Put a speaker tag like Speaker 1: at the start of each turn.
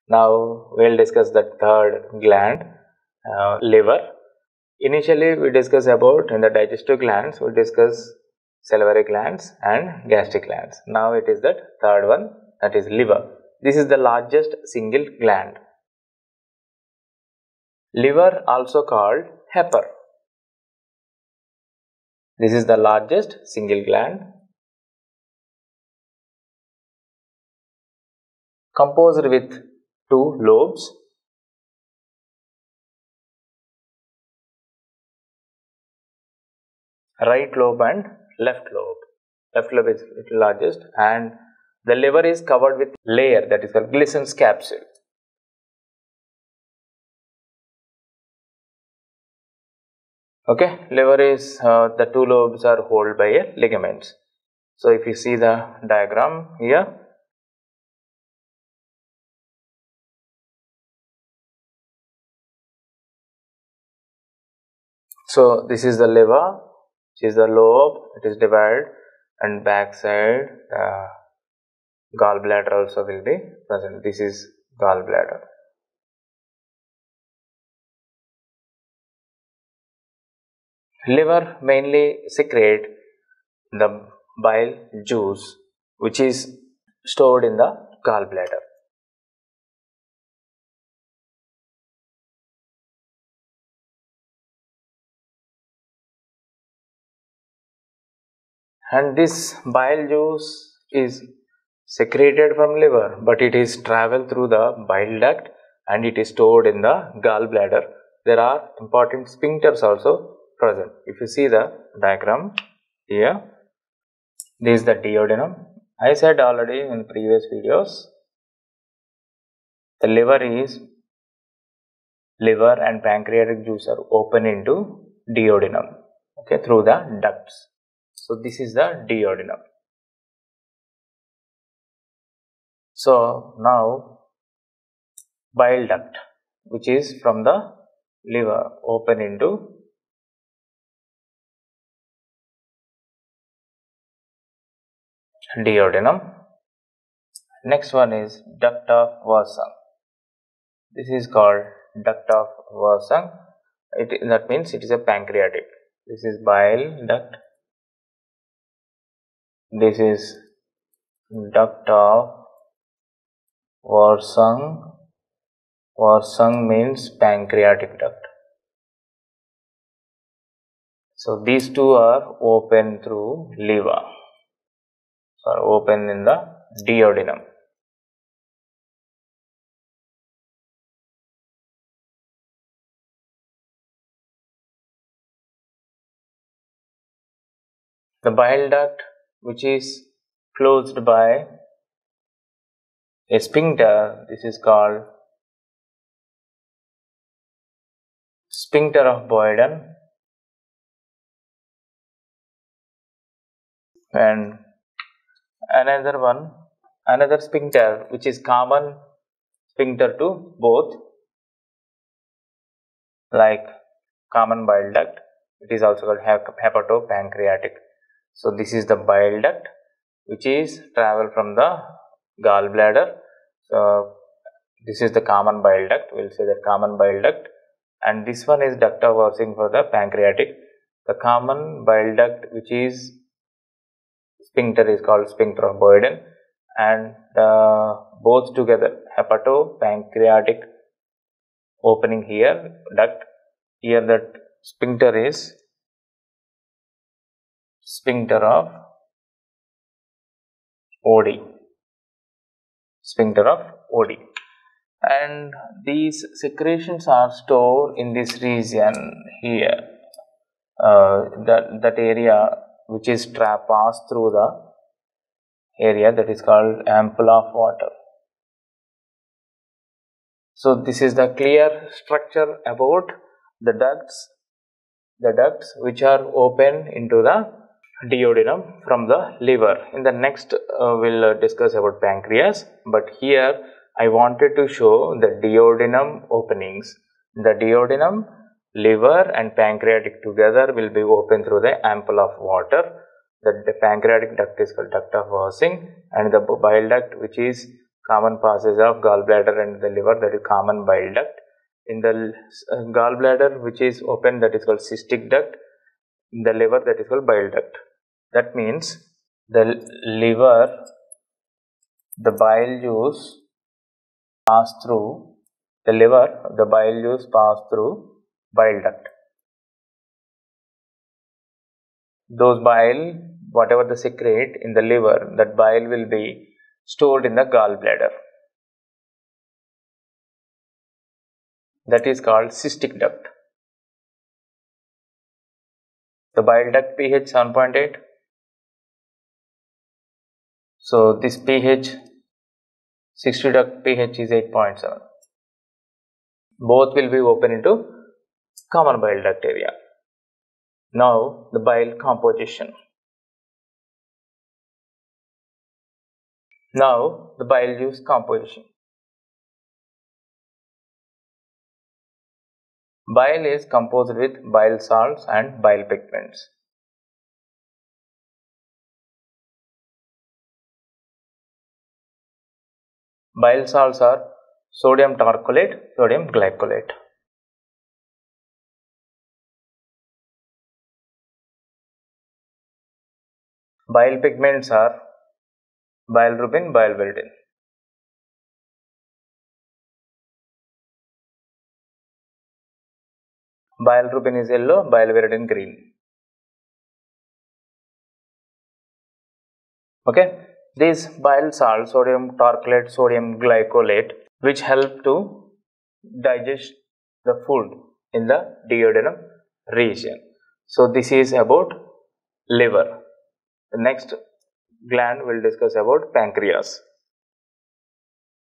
Speaker 1: Now we'll discuss the third gland, liver. Initially we discuss about in the digestive glands, we discuss salivary glands and gastric glands. Now it is that third one, that is liver. This is the largest single gland. Liver also called heifer. This is the largest single gland, composed with two lobes. Right lobe and left lobe. Left lobe is largest, and the liver is covered with layer that is called Glissen's capsule. Okay, liver is the two lobes are held by ligaments. So if you see the diagram here, so this is the liver, which is the lobe, it is divided, and back side gallbladder also will be present. This is gallbladder. Liver mainly secrete the bile juice, which is stored in the gallbladder. And this bile juice is secreted from liver, but it is traveled through the bile duct and it is stored in the gallbladder. There are important sphincters also present. If you see the diagram here, this is the duodenum. I said already in previous videos, the liver and pancreatic juice are open into duodenum, okay, through the ducts. So this is the duodenum. So now bile duct, which is from the liver, open into duodenum. Next one is duct of Wirsung. This is called duct of Wirsung. That means it is a pancreatic. This is bile duct. This is duct of Wirsung. Wirsung means pancreatic duct. So these two are open through liver. So open in the duodenum. The bile duct, which is closed by a sphincter, this is called sphincter of Boyden, and another sphincter which is common sphincter to both, like common bile duct, it is also called hepatopancreatic. So this is the bile duct which is travel from the gallbladder. So this is the common bile duct, we will say that common bile duct, and this one is duct of Wirsung for the pancreatic. The common bile duct which is sphincter is called sphincter of Boyden, and both together hepatopancreatic opening here, duct, here that sphincter is sphincter of OD, sphincter of OD, and these secretions are stored in this region here, that area which is passed through the area that is called ampulla of water. So this is the clear structure about the ducts which are open into the duodenum from the liver. In the next we'll discuss about pancreas, but here I wanted to show the duodenum openings. The duodenum, liver and pancreatic together will be open through the ampulla of water. The pancreatic duct is called duct of Wirsung, and the bile duct which is common passage of gallbladder and the liver, that is common bile duct. In the gallbladder, which is open, that is called cystic duct. In the liver, that is called bile duct. That means the liver, the bile juice pass through the liver, the bile juice pass through bile duct. Those bile, whatever the secrete in the liver, that bile will be stored in the gallbladder. That is called cystic duct. The bile duct pH 7.8. So this pH, cystic duct pH is 8.7. Both will be open into common bile duct area. Now the bile composition. Now the bile juice composition. Bile is composed with bile salts and bile pigments. Bile salts are sodium tarcholate, sodium glycolate. Bile pigments are bilirubin, biliverdin. Bilirubin is yellow, biliverdin green. Okay, these bile salts, sodium tarcholate, sodium glycolate, which help to digest the food in the duodenum region. So this is about liver. The next gland will discuss about pancreas.